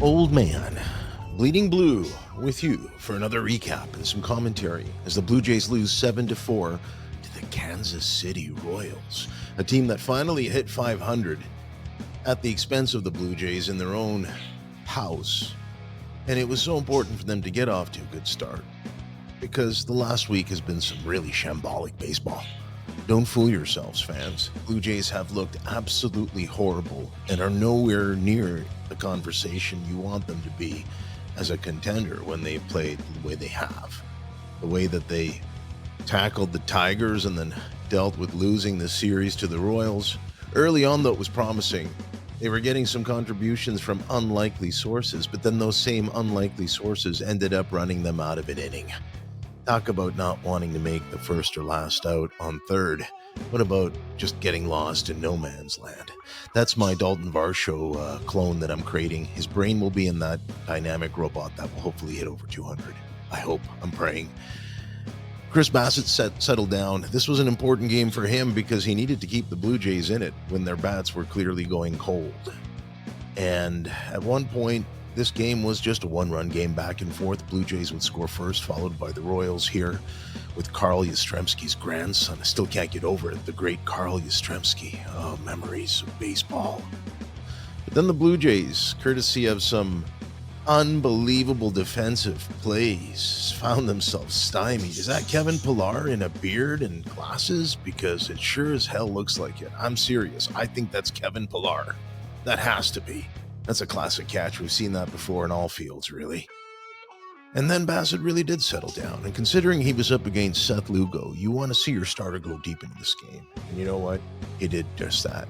Old man, bleeding blue, with you for another recap and some commentary as the Blue Jays lose 7-4 to the Kansas City Royals, a team that finally hit 500 at the expense of the Blue Jays in their own house. And it was so important for them to get off to a good start because the last week has been some really shambolic baseball. Don't fool yourselves, fans. Blue Jays have looked absolutely horrible and are nowhere near the conversation you want them to be as a contender when they've played the way they have. The way that they tackled the Tigers and then dealt with losing the series to the Royals. Early on, though, it was promising. They were getting some contributions from unlikely sources, but then those same unlikely sources ended up running them out of an inning. Talk about not wanting to make the first or last out on third. What about just getting lost in no man's land? That's my Dalton Varsho clone that I'm creating. His brain will be in that dynamic robot that will hopefully hit over 200. I hope. I'm praying. Chris Bassitt settled down. This was an important game for him because he needed to keep the Blue Jays in it when their bats were clearly going cold. And at one point, this game was just a one-run game back and forth. Blue Jays would score first, followed by the Royals here with Carl Yastrzemski's grandson. I still can't get over it, the great Carl Yastrzemski. Oh, memories of baseball. But then the Blue Jays, courtesy of some unbelievable defensive plays, found themselves stymied. Is that Kevin Pillar in a beard and glasses? Because it sure as hell looks like it. I'm serious. I think that's Kevin Pillar. That has to be. That's a classic catch. We've seen that before in all fields, really. And then Bassitt really did settle down. And considering he was up against Seth Lugo, you want to see your starter go deep into this game. And you know what? He did just that.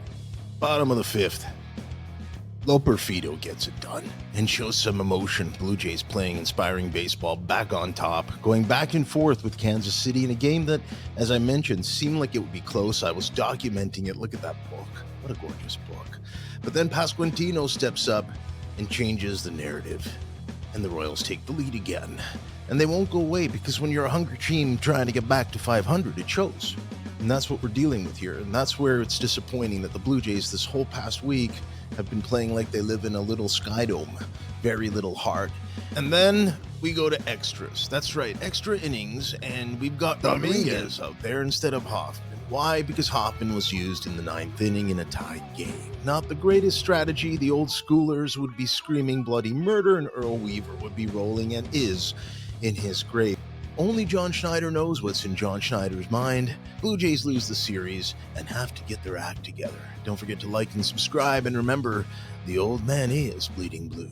Bottom of the fifth. Loperfido gets it done and shows some emotion. Blue Jays playing inspiring baseball back on top, going back and forth with Kansas City in a game that, as I mentioned, seemed like it would be close. I was documenting it. Look at that book. What a gorgeous book. But then Pasquantino steps up and changes the narrative. And the Royals take the lead again. And they won't go away because when you're a hungry team trying to get back to 500, it shows. And that's what we're dealing with here. And that's where it's disappointing that the Blue Jays this whole past week have been playing like they live in a little sky dome. Very little heart. And then we go to extras. That's right, extra innings. And we've got Dominguez out there instead of Hoffman. Why? Because Hoffman was used in the ninth inning in a tied game. Not the greatest strategy. The old schoolers would be screaming bloody murder and Earl Weaver would be rolling and is in his grave. Only John Schneider knows what's in John Schneider's mind. Blue Jays lose the series and have to get their act together. Don't forget to like and subscribe, and remember, the old man is bleeding blue.